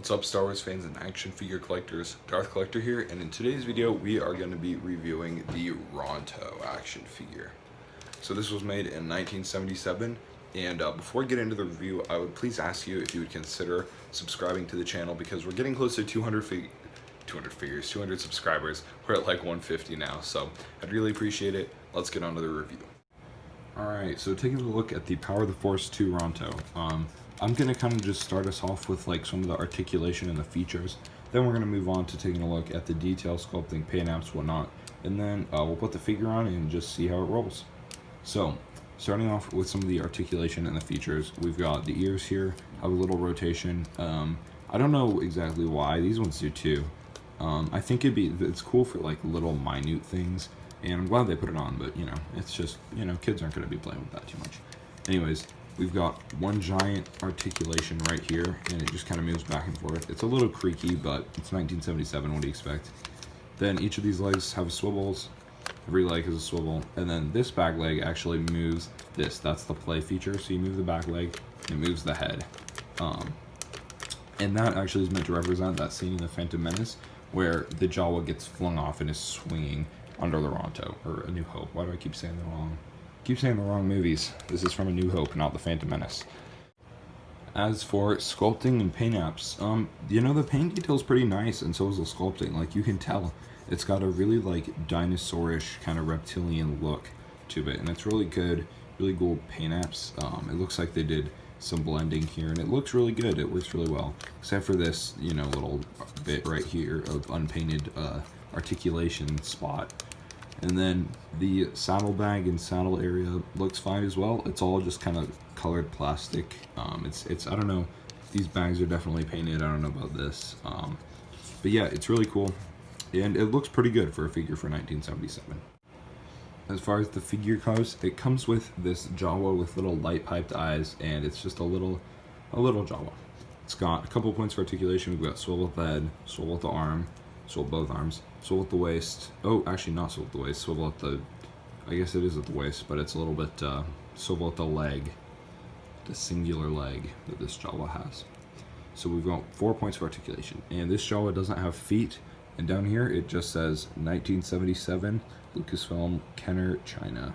What's up, Star Wars fans and action figure collectors? Darth Collector here, and in today's video we are going to be reviewing the Ronto action figure. So this was made in 1977, and before I get into the review, I would please ask you if you would consider subscribing to the channel, because we're getting close to 200 subscribers. We're at like 150 now, so I'd really appreciate it. Let's get on to the review. Alright, so taking a look at the POTF2 Ronto. I'm going to kind of just start us off with like some of the articulation and the features. Then we're going to move on to taking a look at the detail, sculpting, paint apps, whatnot. And then we'll put the figure on and just see how it rolls. So, starting off with some of the articulation and the features, we've got the ears here, have a little rotation. I don't know exactly why, these ones do too. I think it's cool for like little minute things, and I'm glad they put it on, but you know, it's just, you know, kids aren't going to be playing with that too much. Anyways, we've got one giant articulation right here, and it just kind of moves back and forth. It's a little creaky, but it's 1977, what do you expect? Then each of these legs have swivels. Every leg has a swivel, and then this back leg actually moves this. That's the play feature, so you move the back leg, it moves the head. And that actually is meant to represent that scene in The Phantom Menace where the Jawa gets flung off and is swinging under the Ronto, or A New Hope. Why do I keep saying the wrong? Keep saying the wrong movies. This is from A New Hope, not The Phantom Menace. As for sculpting and paint apps, you know, the paint detail is pretty nice, and so is the sculpting. Like, you can tell it's got a really like dinosaurish kind of reptilian look to it, and it's really good, really cool paint apps. It looks like they did some blending here, and it looks really good. It works really well, except for this, you know, little bit right here of unpainted articulation spot. And then the saddlebag and saddle area looks fine as well. It's all just kind of colored plastic. It's I don't know, these bags are definitely painted. I don't know about this, but yeah, it's really cool, and it looks pretty good for a figure for 1977. As far as the figure goes, it comes with this Jawa with little light piped eyes, and it's just a little Jawa. It's got a couple points of articulation. We've got swivel at the head, swivel at the arm, swivel both arms, swivel at the waist. Oh, actually not swivel at the waist, swivel at the, I guess it is at the waist, but it's a little bit swivel at the leg, the singular leg that this Jawa has. So we've got 4 points of articulation, and this Jawa doesn't have feet, and down here it just says 1977, Lucasfilm, Kenner, China.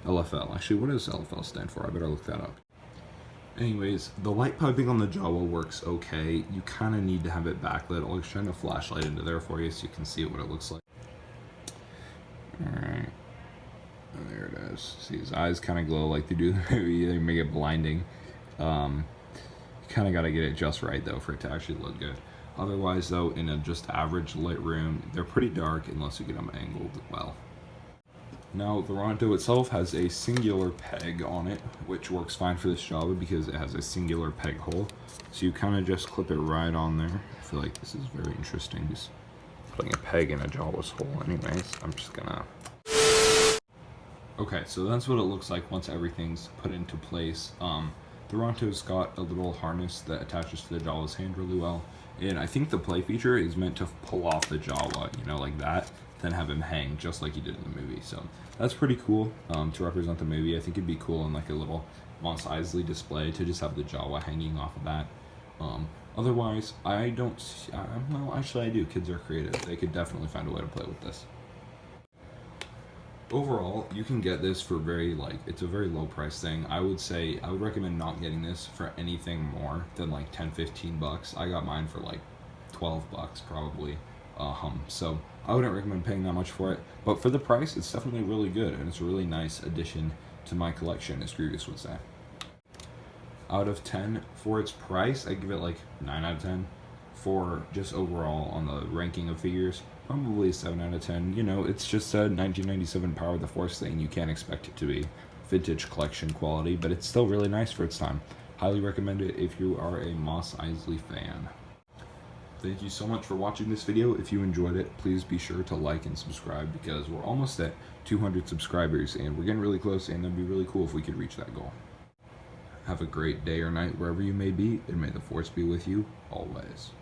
LFL. Actually, what does LFL stand for? I better look that up. Anyways, the light piping on the Jawa works okay. You kind of need to have it backlit. I'll shine a flashlight into there for you so you can see what it looks like. Alright. Oh, there it is. See, his eyes kind of glow like they do in the movie. They make it blinding. You kind of got to get it just right, though, for it to actually look good. Otherwise, though, in a just average lit room, they're pretty dark unless you get them angled well. Now, the Ronto itself has a singular peg on it, which works fine for this job because it has a singular peg hole. So you kind of just clip it right on there. I feel like this is very interesting, just putting a peg in a Jawa's hole. Anyways, I'm just gonna... Okay, so that's what it looks like once everything's put into place. The Ronto's got a little harness that attaches to the Jawa's hand really well. And I think the play feature is meant to pull off the Jawa, you know, like that, then have him hang just like he did in the movie. So that's pretty cool to represent the movie. I think it'd be cool in like a little Mos Eisley display to just have the Jawa hanging off of that. Otherwise, I don't see, well, actually I do. Kids are creative. They could definitely find a way to play with this. Overall, you can get this for it's a very low price thing. I would recommend not getting this for anything more than like 10-15 bucks. I got mine for like 12 bucks probably. So I wouldn't recommend paying that much for it, but for the price, it's definitely really good, and it's a really nice addition to my collection, as Grievous would say. Out of 10 for its price, I give it like 9 out of 10. For just overall on the ranking of figures, probably a 7 out of 10. You know, it's just a 1997 Power of the Force thing. You can't expect it to be vintage collection quality, but it's still really nice for its time. Highly recommend it if you are a Mos Eisley fan. Thank you so much for watching this video. If you enjoyed it, please be sure to like and subscribe, because we're almost at 200 subscribers and we're getting really close, and it'd be really cool if we could reach that goal. Have a great day or night wherever you may be, and may the Force be with you always.